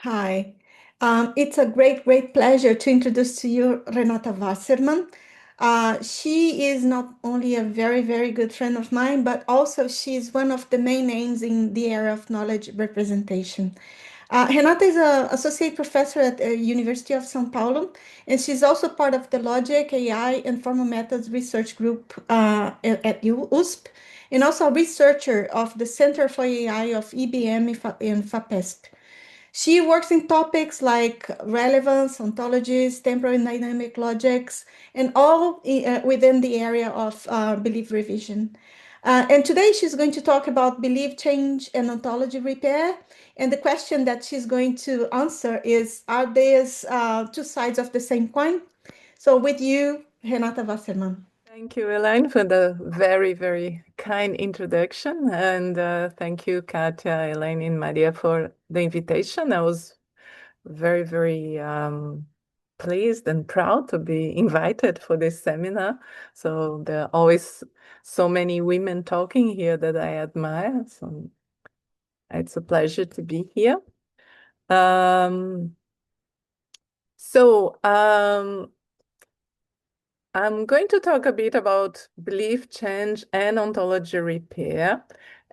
Hi. It's a great pleasure to introduce to you Renata Wassermann. She is not only a very good friend of mine, but also she is one of the main names in the area of knowledge representation. Renata is an associate professor at the University of São Paulo, and she's also part of the Logic, AI, and Formal Methods Research Group at USP, and also a researcher of the Center for AI of EBM and FAPESP. She works in topics like relevance, ontologies, temporal and dynamic logics, and all within the area of belief revision. And today she's going to talk about belief change and ontology repair. And the question that she's going to answer is, are these two sides of the same coin? So with you, Renata Wassermann. Thank you, Elaine, for the very kind introduction. And thank you, Katja, Elaine, and Maria for the invitation. I was very pleased and proud to be invited for this seminar. So there are always so many women talking here that I admire. So it's a pleasure to be here. Um, so I'm going to talk a bit about belief change and ontology repair.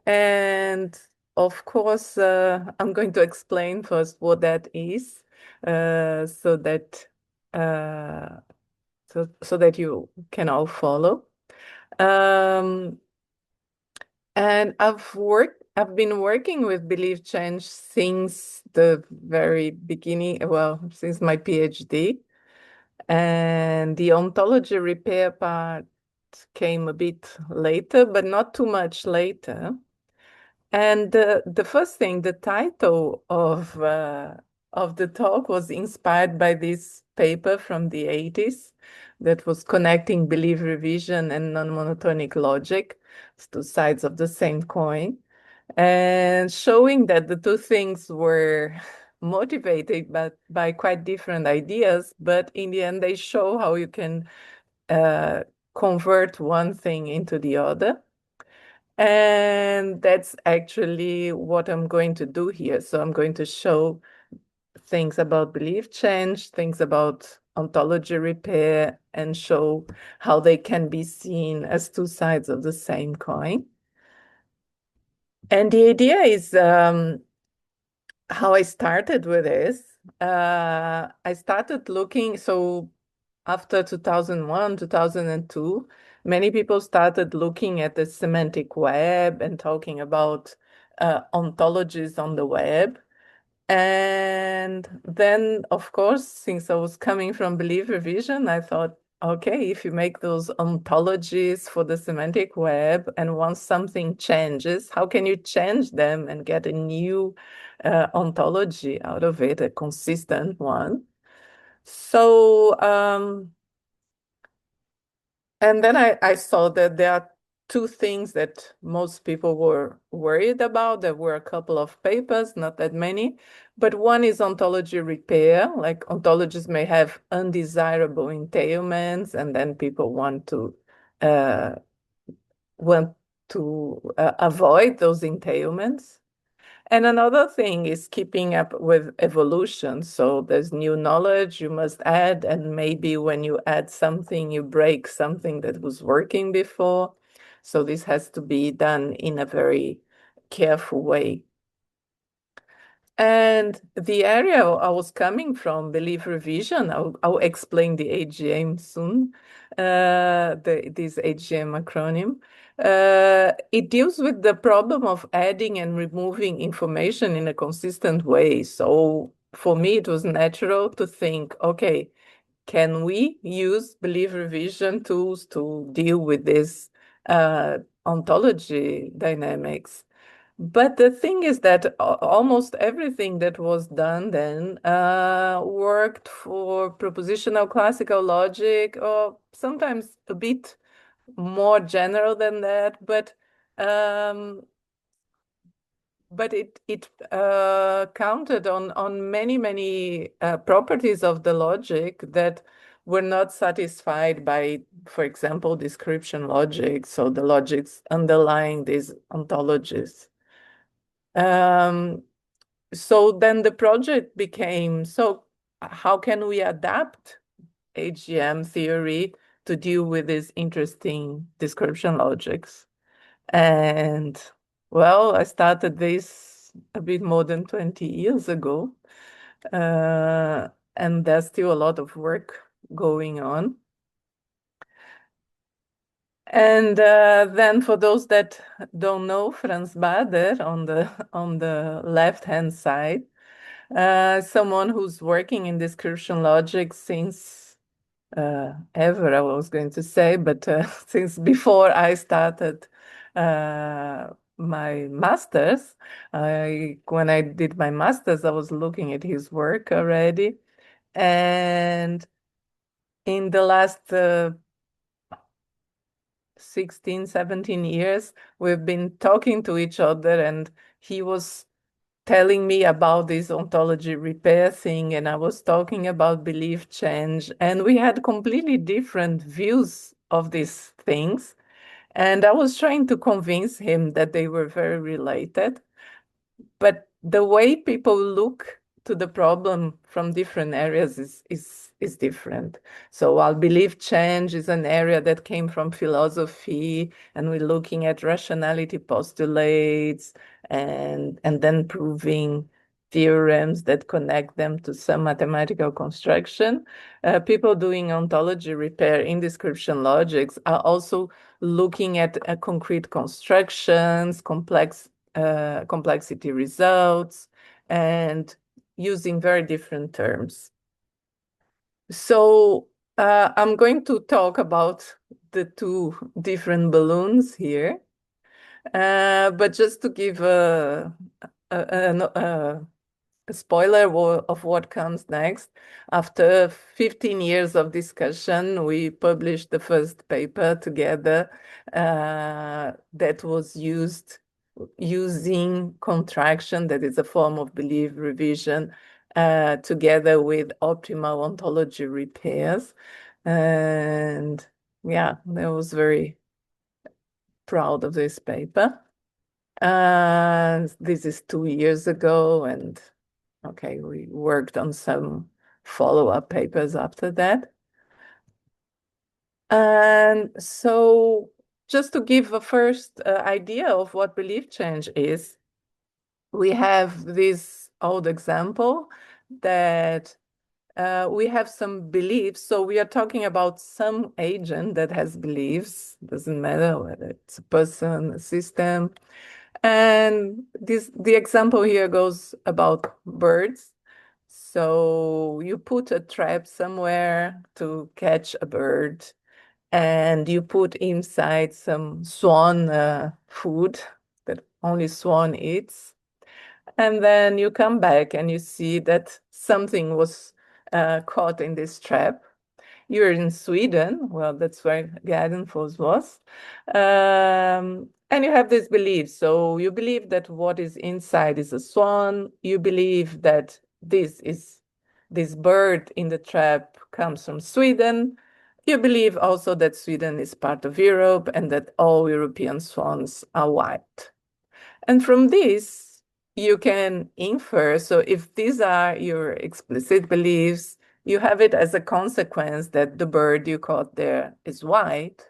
And of course, I'm going to explain first what that is, so that uh, so that you can all follow. Um, and I've been working with belief change since the very beginning, well, since my PhD. And the ontology repair part came a bit later, but not too much later. And the first thing, the title of the talk was inspired by this paper from the 80s that was connecting belief revision and non-monotonic logic, it's two sides of the same coin, and showing that the two things were motivated by quite different ideas, but in the end they show how you can uh, convert one thing into the other. And that's actually what I'm going to do here. So I'm going to show things about belief change, things about ontology repair, and show how they can be seen as two sides of the same coin. And the idea is how I started with this. I started looking, so after 2001, 2002, many people started looking at the semantic web and talking about ontologies on the web. And then, of course, since I was coming from belief revision, I thought, okay, if you make those ontologies for the semantic web, and once something changes, how can you change them and get a new ontology out of it, a consistent one? So, and then I saw that there are two things that most people were worried about. There were a couple of papers, not that many, but one is ontology repair. Like ontologies may have undesirable entailments, and then people uh, want to avoid those entailments. And another thing is keeping up with evolution. So there's new knowledge you must add, and maybe when you add something, you break something that was working before. So this has to be done in a very careful way. And the area I was coming from, belief revision, I'll explain the AGM soon, this AGM acronym. It deals with the problem of adding and removing information in a consistent way. So for me, it was natural to think, okay, can we use belief revision tools to deal with this ontology dynamics? But the thing is that almost everything that was done then worked for propositional classical logic, or sometimes a bit more general than that. Um, but it counted on many properties of the logic that were not satisfied by, for example, description logic. So the logics underlying these ontologies. Um, so then the project became, so how can we adapt HGM theory to deal with these interesting description logics? And well, I started this a bit more than 20 years ago. And there's still a lot of work going on. And then for those that don't know, Franz Bader on the left-hand side, someone who's working in description logic since ever, I was going to say, but since before I started my master's. When I did my master's, I was looking at his work already. And in the last 16, 17 years, we've been talking to each other, and he was telling me about this ontology repair thing, and I was talking about belief change, and we had completely different views of these things. And I was trying to convince him that they were very related. But the way people look to the problem from different areas is different. So while belief change is an area that came from philosophy, and we're looking at rationality postulates and then proving theorems that connect them to some mathematical construction. People doing ontology repair in description logics are also looking at concrete constructions, complexity results, and using very different terms. So I'm going to talk about the two different balloons here, but just to give a spoiler of what comes next. After 15 years of discussion, we published the first paper together that was using contraction, that is a form of belief revision, together with optimal ontology repairs. And yeah, I was very proud of this paper. This is 2 years ago, and okay, we worked on some follow-up papers after that. And so just to give a first idea of what belief change is, we have this old example that we have some beliefs. So we are talking about some agent that has beliefs, doesn't matter whether it's a person, a system. And the example here goes about birds. So you put a trap somewhere to catch a bird, and you put inside some swan food that only swan eats. And then you come back and you see that something was caught in this trap. You're in Sweden. Well, that's where Gardenfors was. And you have this belief. So you believe that what is inside is a swan. You believe that this bird in the trap comes from Sweden. You believe also that Sweden is part of Europe and that all European swans are white. And from this, you can infer. So if these are your explicit beliefs, you have it as a consequence that the bird you caught there is white.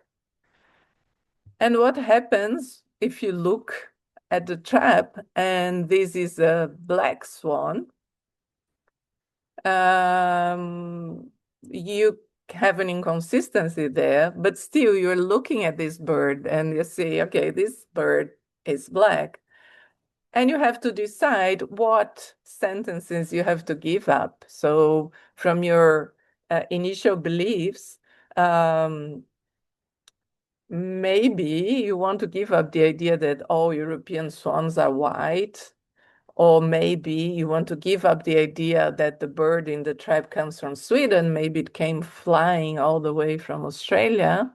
And what happens if you look at the trap and this is a black swan? You have an inconsistency there, but still you're looking at this bird and you say, okay, this bird is black. And you have to decide what sentences you have to give up. So from your initial beliefs, maybe you want to give up the idea that all European swans are white, or maybe you want to give up the idea that the bird in the trap comes from Sweden. Maybe it came flying all the way from Australia.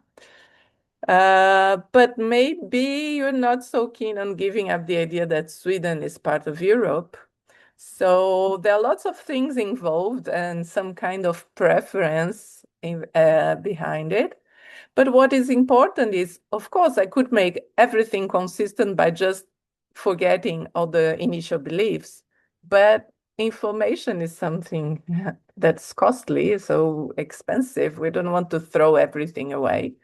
But maybe you're not so keen on giving up the idea that Sweden is part of Europe. So there are lots of things involved and some kind of preference behind it. But what is important is, of course, I could make everything consistent by just forgetting all the initial beliefs. But information is something that's costly, so expensive. We don't want to throw everything away.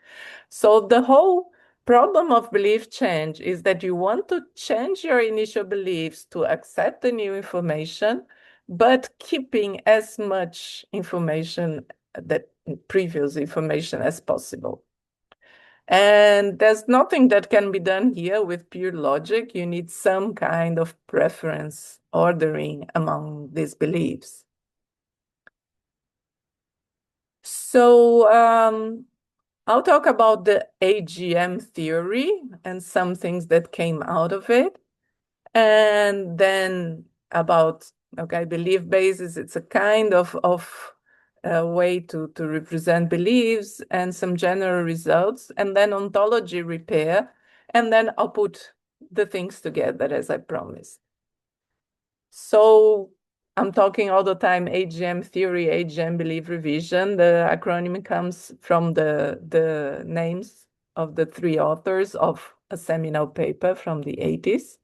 So the whole problem of belief change is that you want to change your initial beliefs to accept the new information, but keeping as much information, that previous information, as possible. And there's nothing that can be done here with pure logic. You need some kind of preference ordering among these beliefs. So I'll talk about the AGM theory and some things that came out of it. And then about, okay, belief basis, it's a kind of way to represent beliefs and some general results, and then ontology repair, and then I'll put the things together as I promised. So I'm talking all the time AGM theory, AGM belief revision. The acronym comes from the names of the three authors of a seminal paper from the 80s.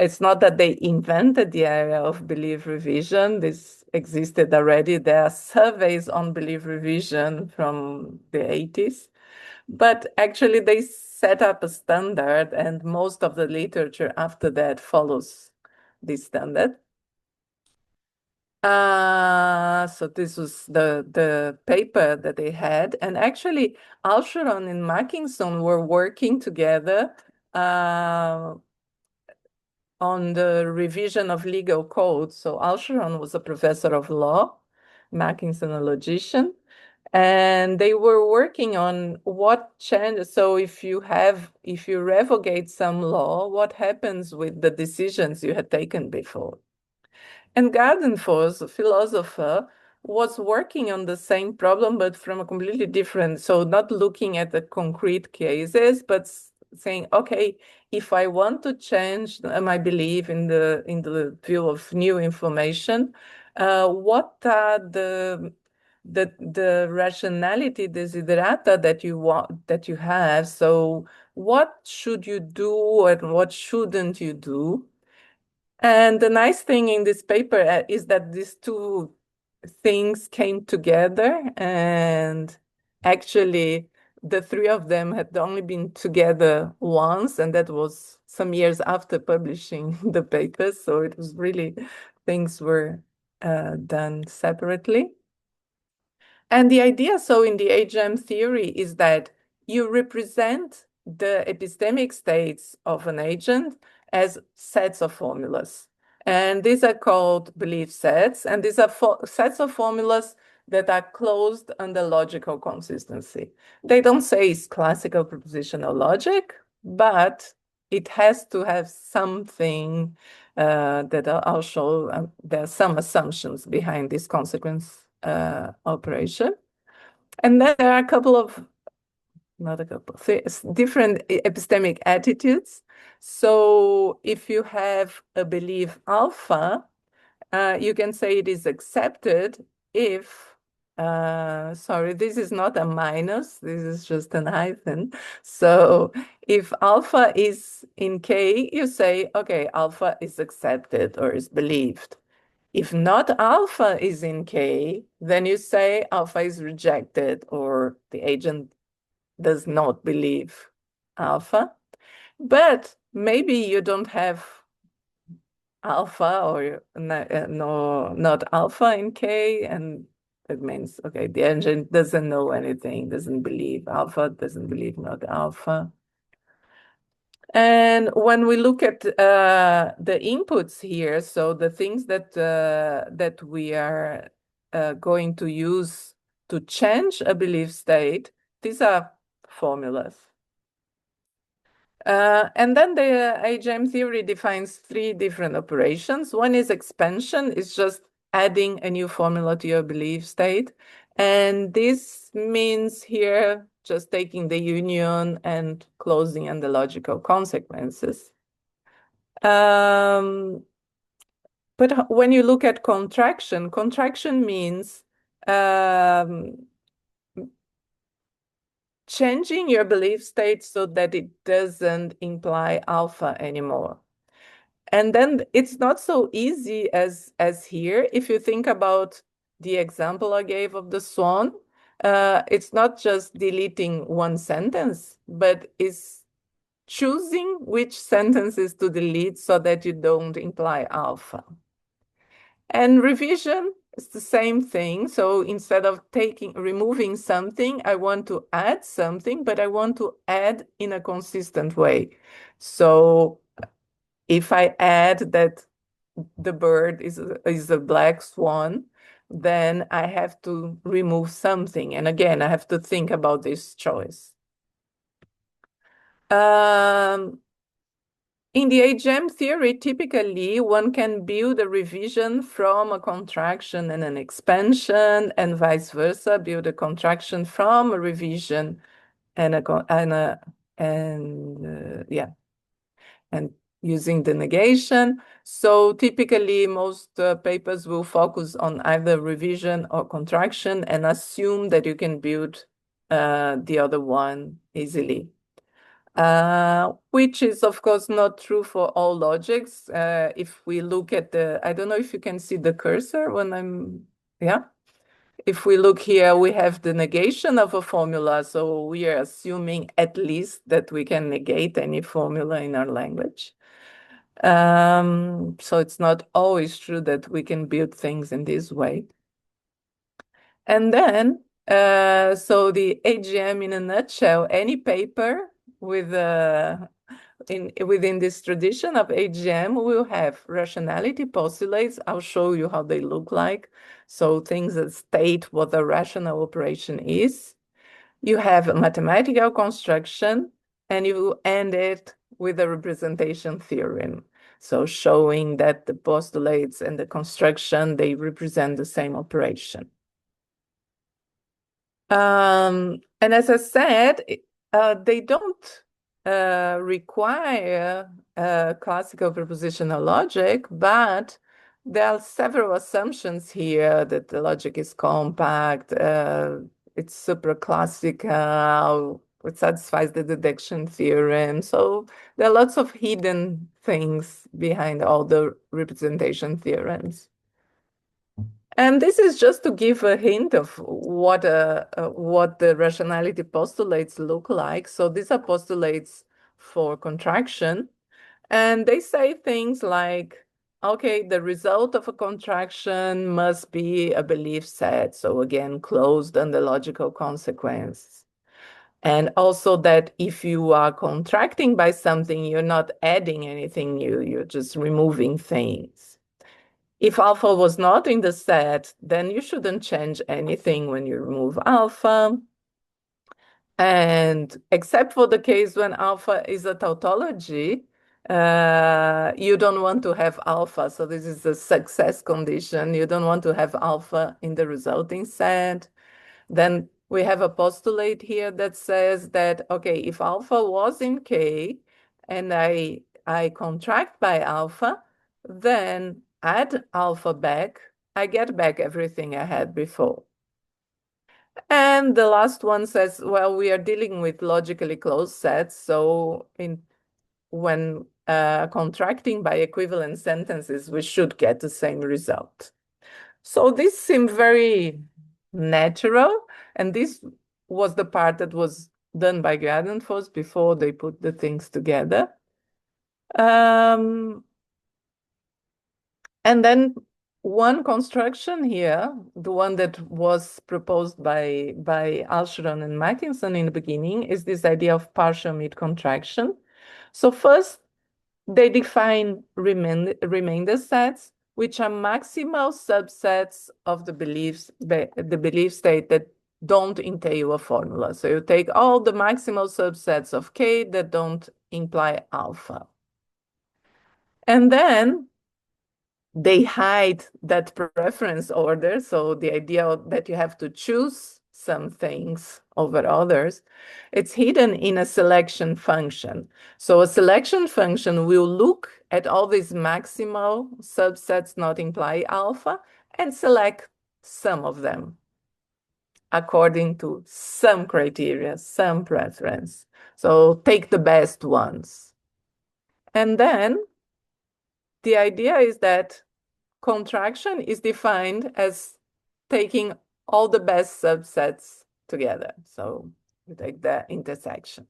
It's not that they invented the area of belief revision. This existed already. There are surveys on belief revision from the 80s. But actually, they set up a standard, and most of the literature after that follows this standard. So this was the paper that they had. And actually, Alsheron and Mackinson were working together on the revision of legal code. So Alsheron was a professor of law, Mackinson a logician, and they were working on what changes. So if you revocate some law, what happens with the decisions you had taken before? And Gardenfors, a philosopher, was working on the same problem, but from a completely different, so not looking at the concrete cases, but saying, okay, if I want to change my belief in the view of new information, what are the rationality desiderata that you have? So what should you do and what shouldn't you do? And the nice thing in this paper is that these two things came together, and actually the three of them had only been together once, and that was some years after publishing the paper. So it was really, things were done separately. And the idea, so in the AGM theory, is that you represent the epistemic states of an agent as sets of formulas. And these are called belief sets. And these are sets of formulas that are closed under logical consistency. They don't say it's classical propositional logic, but it has to have something that I'll show. There are some assumptions behind this consequence operation. And then there are a couple of, not a couple, different epistemic attitudes. So if you have a belief alpha, you can say it is accepted if, sorry, this is not a minus, this is just an hyphen. So if alpha is in K, you say, okay, alpha is accepted or is believed. If not alpha is in K, then you say alpha is rejected or the agent does not believe alpha. But maybe you don't have alpha or not alpha in K, and that means, okay, the agent doesn't know anything, doesn't believe alpha, doesn't believe not alpha. And when we look at the inputs here, so the things that we are going to use to change a belief state, these are formulas. And then the AGM theory defines three different operations. One is expansion, it's just adding a new formula to your belief state. And this means here just taking the union and closing on the logical consequences. But when you look at contraction, contraction means um, changing your belief state so that it doesn't imply alpha anymore. And then it's not so easy as here. If you think about the example I gave of the swan, it's not just deleting one sentence, but it's choosing which sentences to delete so that you don't imply alpha. And revision is the same thing. So instead of removing something, I want to add something, but I want to add in a consistent way. So if I add that the bird is a black swan, then I have to remove something. And again, I have to think about this choice. In the AGM theory, typically one can build a revision from a contraction and an expansion, and vice versa, build a contraction from a revision and and using the negation. So typically most papers will focus on either revision or contraction and assume that you can build the other one easily. Which is, of course, not true for all logics. If we look at I don't know if you can see the cursor when yeah. If we look here, we have the negation of a formula. So we are assuming at least that we can negate any formula in our language. So it's not always true that we can build things in this way. And then, so the AGM in a nutshell, any paper with within this tradition of AGM will have rationality postulates. I'll show you how they look like. So things that state what a rational operation is. You have a mathematical construction, and you end it with a representation theorem. So showing that the postulates and the construction, they represent the same operation. And as I said, they don't require classical propositional logic, but there are several assumptions here that the logic is compact, it's super classical, it satisfies the deduction theorem. So there are lots of hidden things behind all the representation theorems. And this is just to give a hint of what the rationality postulates look like. So these are postulates for contraction. And they say things like, okay, the result of a contraction must be a belief set. So again, closed under logical consequence. And also that if you are contracting by something, you're not adding anything new, you're just removing things. If alpha was not in the set, then you shouldn't change anything when you remove alpha. And except for the case when alpha is a tautology, you don't want to have alpha. So this is a success condition. You don't want to have alpha in the resulting set. Then we have a postulate here that says that, okay, if alpha was in K and I contract by alpha, then add alpha back, I get back everything I had before. And the last one says, well, we are dealing with logically closed sets. So when contracting by equivalent sentences, we should get the same result. So this seemed very natural. And this was the part that was done by Gradenfos before they put the things together. And then one construction here, the one that was proposed by Alsheron and Mackinson in the beginning, is this idea of partial mid-contraction. So first, they define remainder sets, which are maximal subsets of the belief state that don't entail a formula. So you take all the maximal subsets of K that don't imply alpha. And then they hide that preference order. So the idea that you have to choose some things over others, it's hidden in a selection function. So a selection function will look at all these maximal subsets not imply alpha and select some of them according to some criteria, some preference. So take the best ones. And then the idea is that contraction is defined as taking all the best subsets together. So you take the intersection.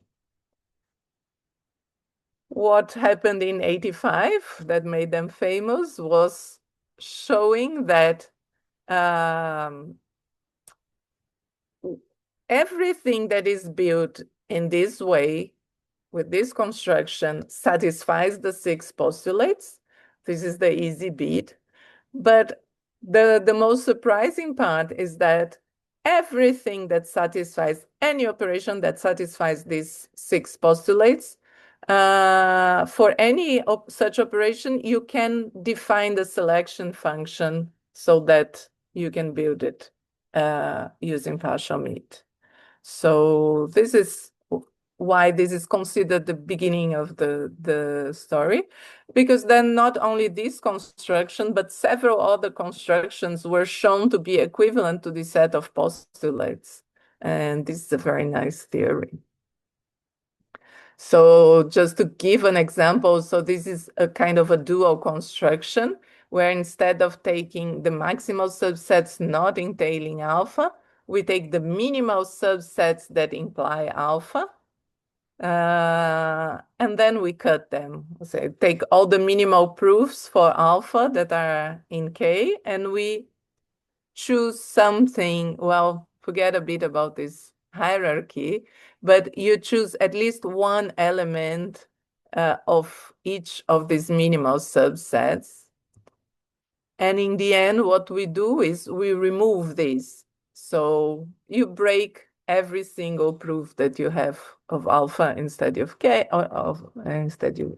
What happened in 85 that made them famous was showing that um, everything that is built in this way with this construction satisfies the six postulates. This is the easy bit. But the most surprising part is that everything that satisfies any operation that satisfies these six postulates, for any such operation, you can define the selection function so that you can build it using partial meet. So this is why this is considered the beginning of the story, because then not only this construction, but several other constructions were shown to be equivalent to this set of postulates. And this is a very nice theory. So just to give an example, so this is a kind of a dual construction where instead of taking the maximal subsets not entailing alpha, we take the minimal subsets that imply alpha, and then we cut them. So take all the minimal proofs for alpha that are in K, and we choose something, well, forget a bit about this hierarchy, but you choose at least one element of each of these minimal subsets. And in the end, what we do is we remove these. So you break every single proof that you have of alpha instead of K, or of instead you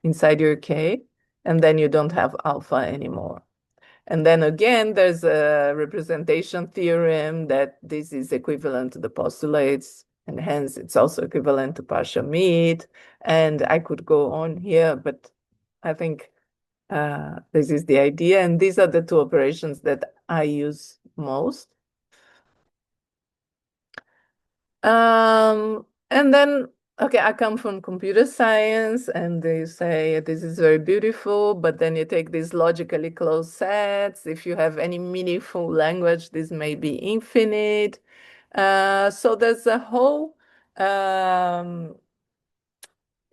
inside your K, and then you don't have alpha anymore. And then again, there's a representation theorem that this is equivalent to the postulates, and hence it's also equivalent to partial meet. And I could go on here, but I think this is the idea. And these are the two operations that I use most. And then, okay, I come from computer science, and they say this is very beautiful, but then you take these logically closed sets. If you have any meaningful language, this may be infinite. So there's a whole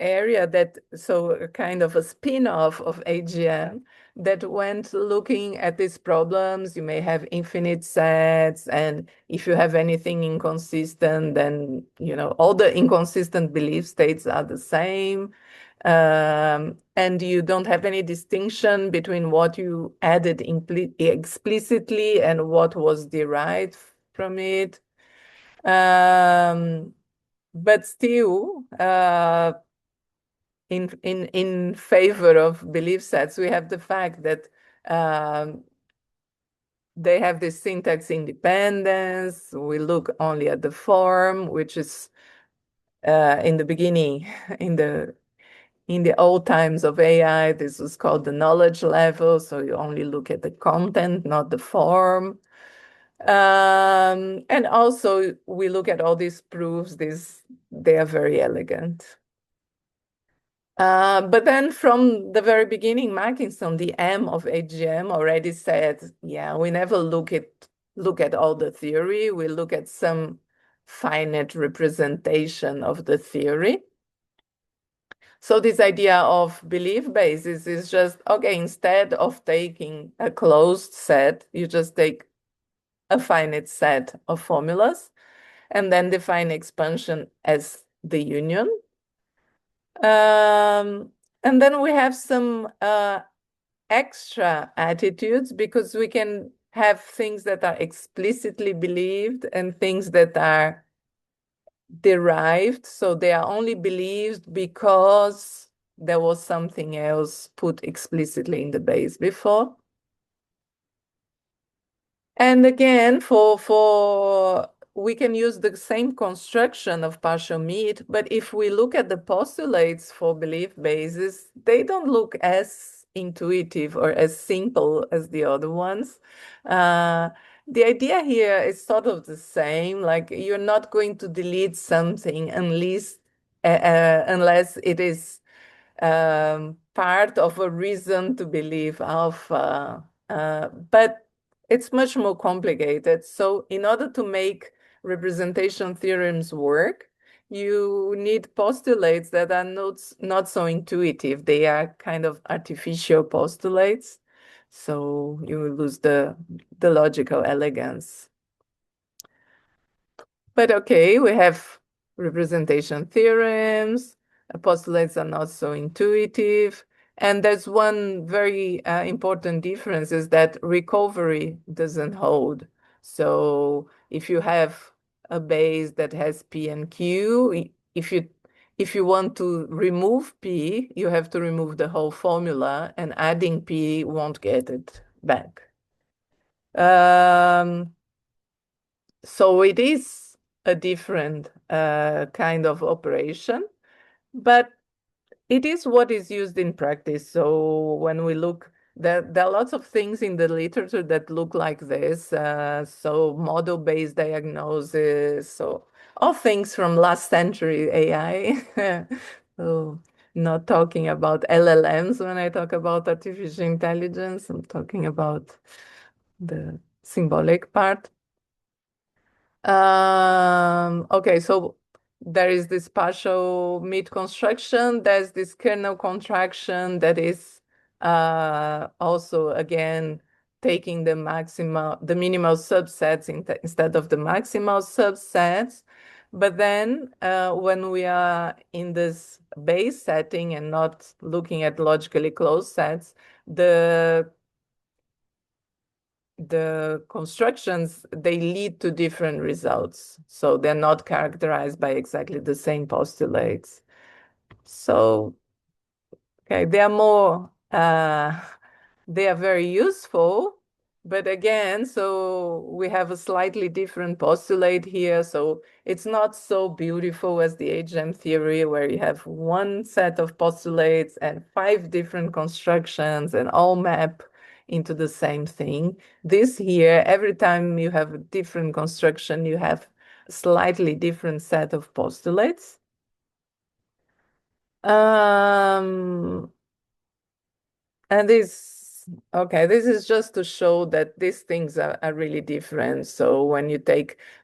area that, so a kind of a spin-off of AGM that went looking at these problems. You may have infinite sets, and if you have anything inconsistent, then all the inconsistent belief states are the same. And you don't have any distinction between what you added explicitly and what was derived from it. But still, in favor of belief sets, we have the fact that they have this syntax independence. We look only at the form, which is in the beginning, in the old times of AI, this was called the knowledge level. So you only look at the content, not the form. And also we look at all these proofs. They are very elegant. But then from the very beginning, Mackinson, the M of AGM, already said, yeah, we never look at all the theory. We look at some finite representation of the theory. So this idea of belief basis is just, okay, instead of taking a closed set, you just take a finite set of formulas and then define expansion as the union. And then we have some extra attitudes, because we can have things that are explicitly believed and things that are derived. So they are only believed because there was something else put explicitly in the base before. And again, for we can use the same construction of partial meet, but if we look at the postulates for belief bases, they don't look as intuitive or as simple as the other ones. The idea here is sort of the same, like you're not going to delete something unless it is part of a reason to believe alpha, but it's much more complicated. So in order to make representation theorems work, you need postulates that are not so intuitive. They are kind of artificial postulates. So you will lose the logical elegance. But okay, we have representation theorems, postulates are not so intuitive. And there's one very important difference is that recovery doesn't hold. So if you have a base that has P and Q, if you want to remove P, you have to remove the whole formula, and adding P won't get it back. So it is a different kind of operation, but it is what is used in practice. So when we look, there are lots of things in the literature that look like this. So model-based diagnosis, so all things from last century AI. So not talking about LLMs when I talk about artificial intelligence, I'm talking about the symbolic part. Okay, so there is this partial mid construction. There's this kernel contraction that is also again taking the minimal subsets instead of the maximal subsets. But then when we are in this base setting and not looking at logically closed sets, the constructions, they lead to different results. So they're not characterized by exactly the same postulates. So, okay, they are more, they are very useful. But again, so we have a slightly different postulate here. So it's not so beautiful as the HM theory, where you have one set of postulates and 5 different constructions and all map into the same thing. This here, every time you have a different construction, you have a slightly different set of postulates. And this is just to show that these things are really different. So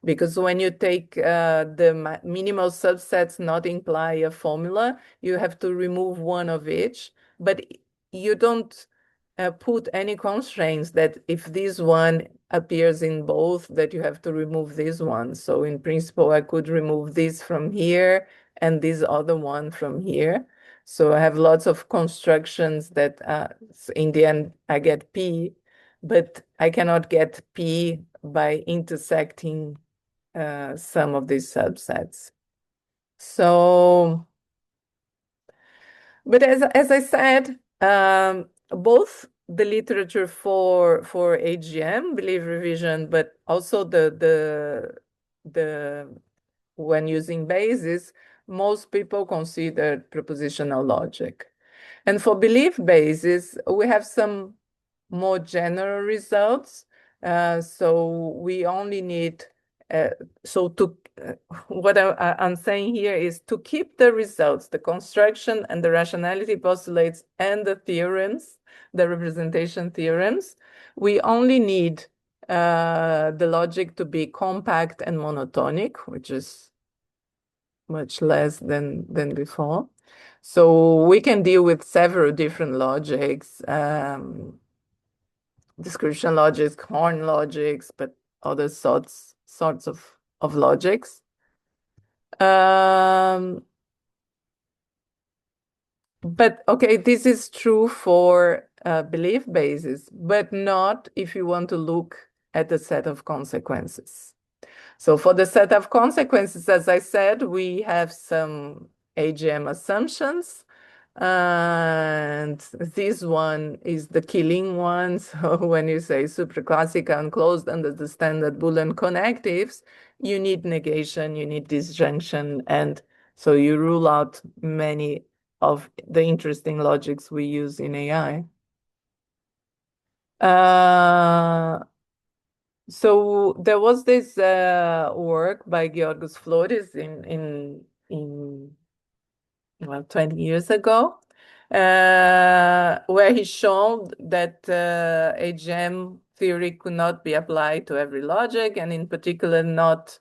because when you take the minimal subsets not imply a formula, you have to remove one of each, but you don't put any constraints that if this one appears in both, that you have to remove this one. So in principle, I could remove this from here and this other one from here. So I have lots of constructions that in the end I get P, but I cannot get P by intersecting some of these subsets. So, but as I said, both the literature for AGM, belief revision, but also the when using basis, most people consider propositional logic. And for belief basis, we have some more general results. So we only need, so to, what I'm saying here is to keep the results, the construction and the rationality postulates and the theorems, the representation theorems, we only need the logic to be compact and monotonic, which is much less than before. So we can deal with several different logics, description logics, Horn logics, but other sorts of logics. But okay, this is true for belief basis, but not if you want to look at the set of consequences. So for the set of consequences, as I said, we have some AGM assumptions. And this one is the killing one. So when you say supraclassical enclosed under the standard Boolean connectives, you need negation, you need disjunction. And so you rule out many of the interesting logics we use in AI. So there was this work by Georgios Flores in well, 20 years ago, where he showed that AGM theory could not be applied to every logic, and in particular not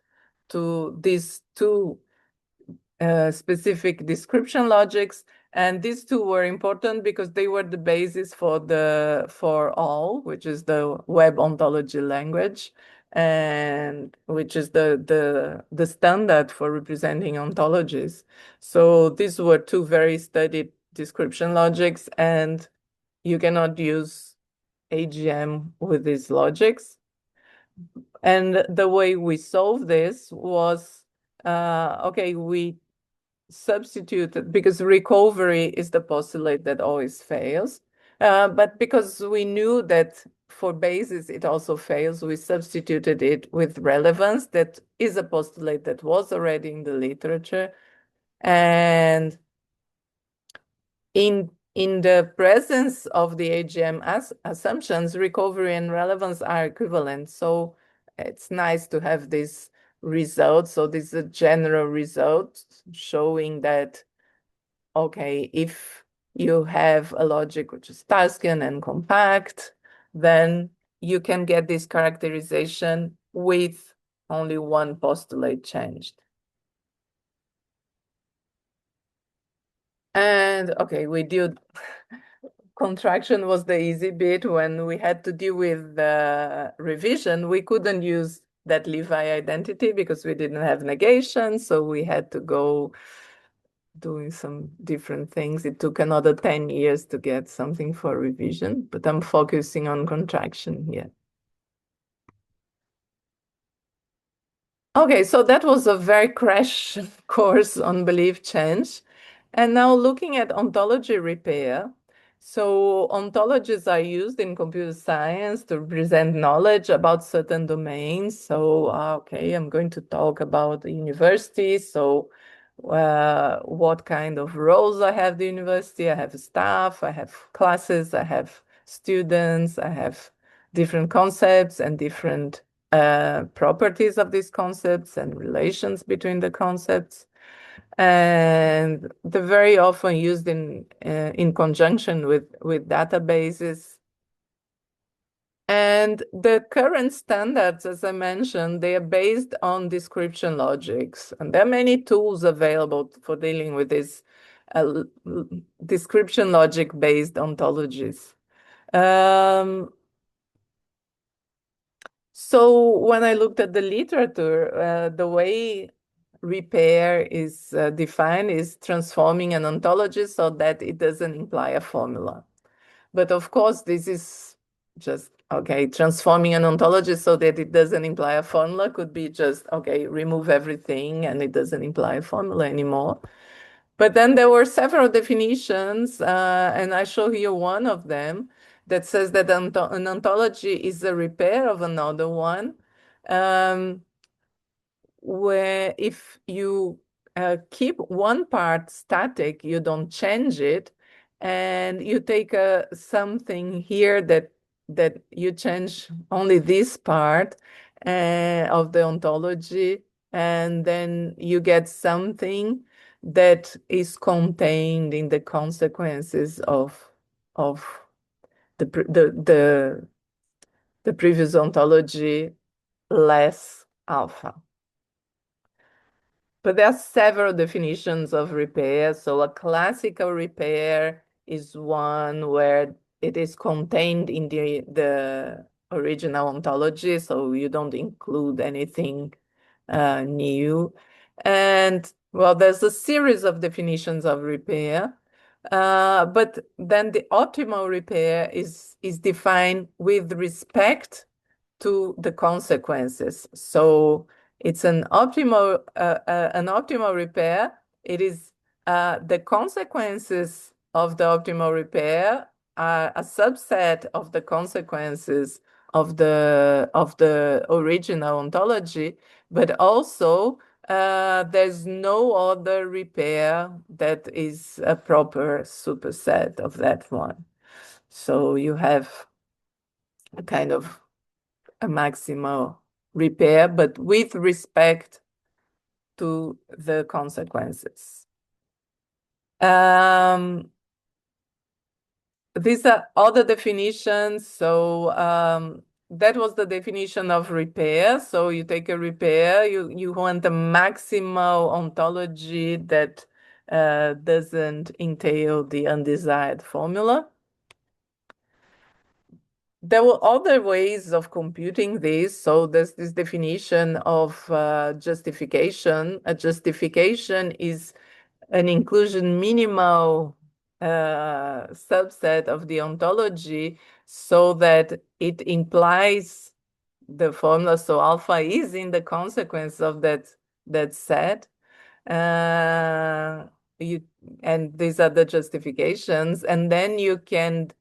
to these two specific description logics. And these two were important because they were the basis for all, which is the web ontology language, and which is the standard for representing ontologies. So these were two very studied description logics, and you cannot use AGM with these logics. And the way we solved this was, okay, we substituted, because recovery is the postulate that always fails. But because we knew that for basis it also fails, we substituted it with relevance, that is a postulate that was already in the literature. And in the presence of the AGM assumptions, recovery and relevance are equivalent. So it's nice to have this result. So this is a general result showing that, okay, if you have a logic which is Tarskian and compact, then you can get this characterization with only one postulate changed. And okay, we did contraction was the easy bit. When we had to deal with the revision, we couldn't use that Levi identity because we didn't have negation, so we had to go doing some different things. It took another 10 years to get something for revision, but I'm focusing on contraction here. Okay, so that was a very crash course on belief change. And now looking at ontology repair. So ontologies are used in computer science to present knowledge about certain domains. So, okay, I'm going to talk about the university. So what kind of roles I have at the university? I have staff, I have classes, I have students, I have different concepts and different properties of these concepts and relations between the concepts. And they're very often used in conjunction with databases. And the current standards, as I mentioned, they are based on description logics. And there are many tools available for dealing with these description logic-based ontologies. So when I looked at the literature, the way repair is defined is transforming an ontology so that it doesn't imply a formula. But of course, this is just, okay, transforming an ontology so that it doesn't imply a formula could be just, okay, remove everything and it doesn't imply a formula anymore. But then there were several definitions, and I show here one of them that says that an ontology is a repair of another one, where if you keep one part static, you don't change it, and you take something here that you change only this part of the ontology, and then you get something that is contained in the consequences of the previous ontology less alpha. But there are several definitions of repair. So a classical repair is one where it is contained in the original ontology, so you don't include anything new. And well, there's a series of definitions of repair. But then the optimal repair is defined with respect to the consequences. So it's an optimal repair. It is the consequences of the optimal repair are a subset of the consequences of the original ontology, but also there's no other repair that is a proper superset of that one. So you have a kind of a maximal repair, but with respect to the consequences. these are other definitions. So that was the definition of repair. So you take a repair, you want a maximal ontology that doesn't entail the undesired formula. There were other ways of computing this. So there's this definition of justification. A justification is an inclusion minimal subset of the ontology so that it implies the formula. So alpha is in the consequence of that set. Uh, you and these are the justifications, and then you can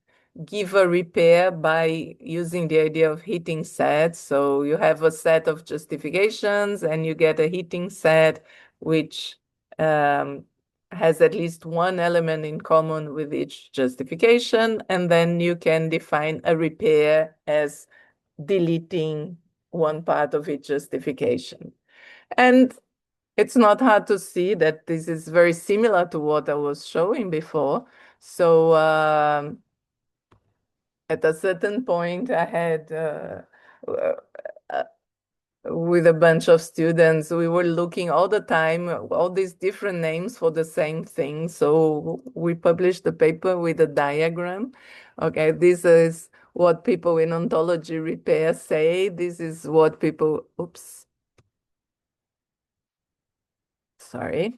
give a repair by using the idea of heating sets. So you have a set of justifications and you get a heating set which um, has at least one element in common with each justification, and then you can define a repair as deleting one part of each justification. And it's not hard to see that this is very similar to what I was showing before. So at a certain point, I had uh, uh, with a bunch of students, we were looking all the time, all these different names for the same thing. So we published the paper with a diagram. Okay, this is what people in ontology repair say. This is what people, oops, sorry.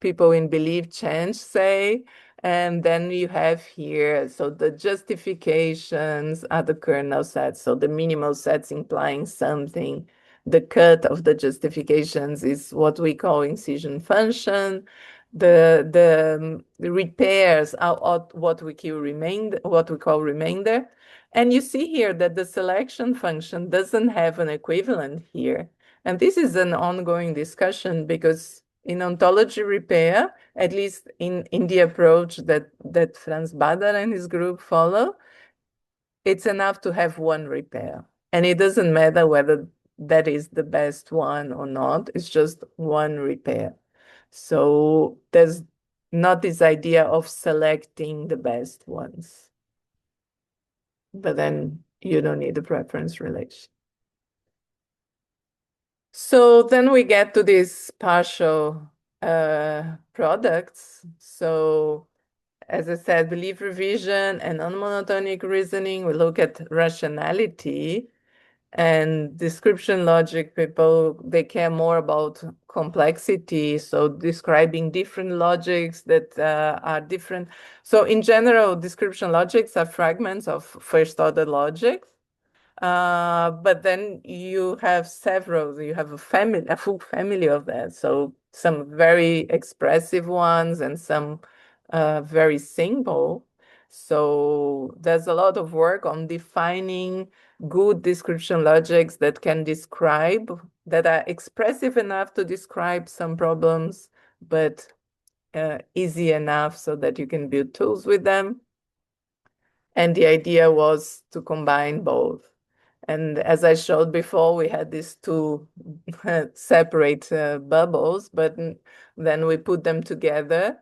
People in belief change say. And then you have here, so the justifications are the kernel sets, so the minimal sets implying something. The cut of the justifications is what we call incision function. The repairs are what we call remainder. And you see here that the selection function doesn't have an equivalent here. And this is an ongoing discussion because in ontology repair, at least in the approach that Franz Bader and his group follow, it's enough to have one repair. And it doesn't matter whether that is the best one or not, it's just one repair. So there's not this idea of selecting the best ones. But then you don't need a preference relation. So then we get to these partial products. So as I said, belief revision and non-monotonic reasoning, we look at rationality and description logic. People, they care more about complexity. So describing different logics that are different. So in general, description logics are fragments of first order logic. But then you have several, you have a full family of that. So some very expressive ones and some very simple. So there's a lot of work on defining good description logics that can describe, that are expressive enough to describe some problems, but easy enough so that you can build tools with them. And the idea was to combine both. And as I showed before, we had these two separate bubbles, but then we put them together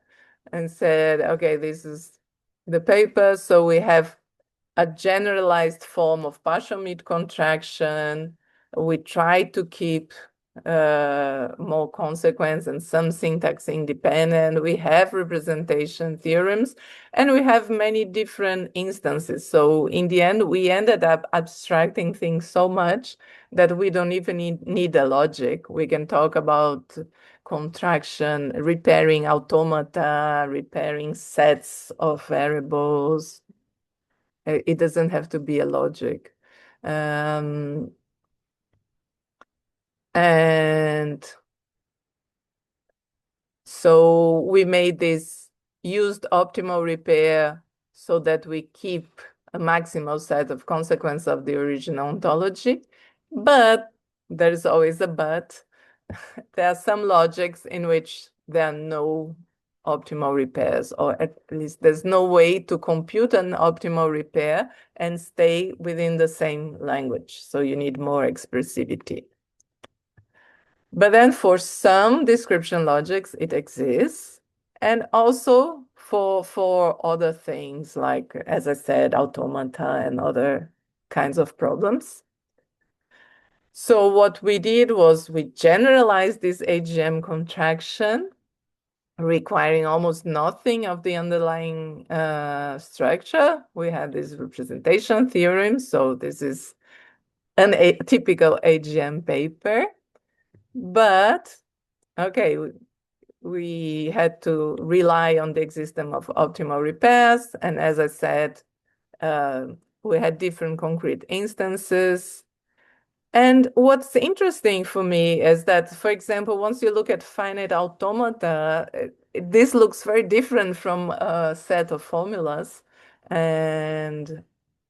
and said, okay, this is the paper. So we have a generalized form of partial mid contraction. We try to keep more consequence and some syntax independent. We have representation theorems, and we have many different instances. So in the end, we ended up abstracting things so much that we don't even need a logic. We can talk about contraction, repairing automata, repairing sets of variables. It doesn't have to be a logic. And so we made this used optimal repair so that we keep a maximal set of consequence of the original ontology. But there's always a but. There are some logics in which there are no optimal repairs, or at least there's no way to compute an optimal repair and stay within the same language. So you need more expressivity. But then for some description logics, it exists. And also for other things, like, as I said, automata and other kinds of problems. So what we did was we generalized this AGM contraction, requiring almost nothing of the underlying structure. We had this representation theorem, so this is a typical AGM paper. But, okay, we had to rely on the existence of optimal repairs. And as I said, we had different concrete instances. And what's interesting for me is that, for example, once you look at finite automata, this looks very different from a set of formulas. And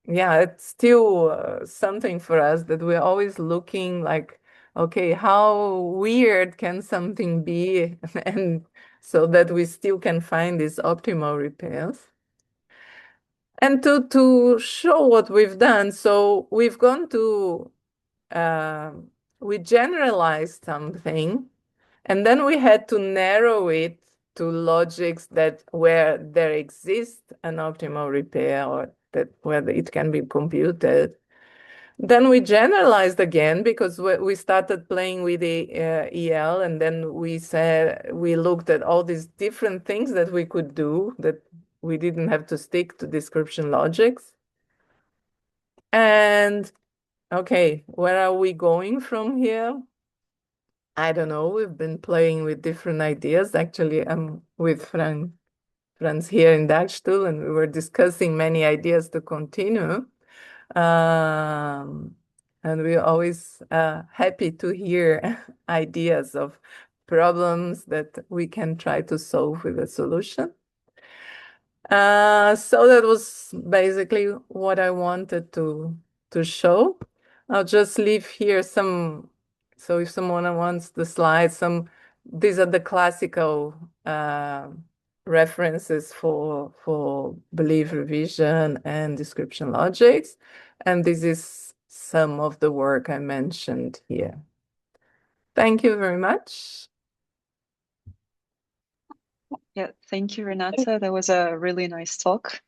yeah, it's still something for us that we're always looking like, okay, how weird can something be? And so that we still can find these optimal repairs. And to show what we've done, so we've gone to we generalized something, and then we had to narrow it to logics that where there exists an optimal repair or that where it can be computed. Then we generalized again because we started playing with the EL, and then we said we looked at all these different things that we could do that we didn't have to stick to description logics. And okay, where are we going from here? I don't know. We've been playing with different ideas. Actually, I'm with Franz here in Dagstuhl, and we were discussing many ideas to continue. And we're always happy to hear ideas of problems that we can try to solve with a solution. So that was basically what I wanted to show. I'll just leave here some, so if someone wants the slides, these are the classical references for belief revision and description logics. And this is some of the work I mentioned here. Thank you very much. Yeah, thank you, Renata. That was a really nice talk.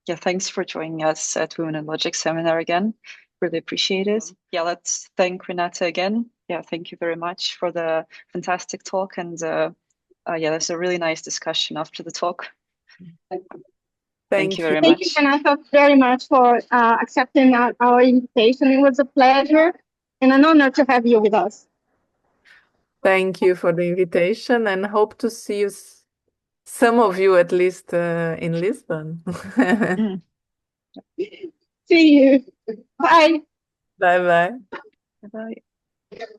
Yeah, thanks for joining us at Women in Logic seminar again. Really appreciate it. Yeah, let's thank Renata again. Yeah, thank you very much for the fantastic talk. And yeah, there's a really nice discussion after the talk. Thank you very much. Thank you, Renata, very much for accepting our invitation. It was a pleasure and an honor to have you with us. Thank you for the invitation, and hope to see you, some of you at least, in Lisbon. See you. Bye. Bye-bye. Bye-bye.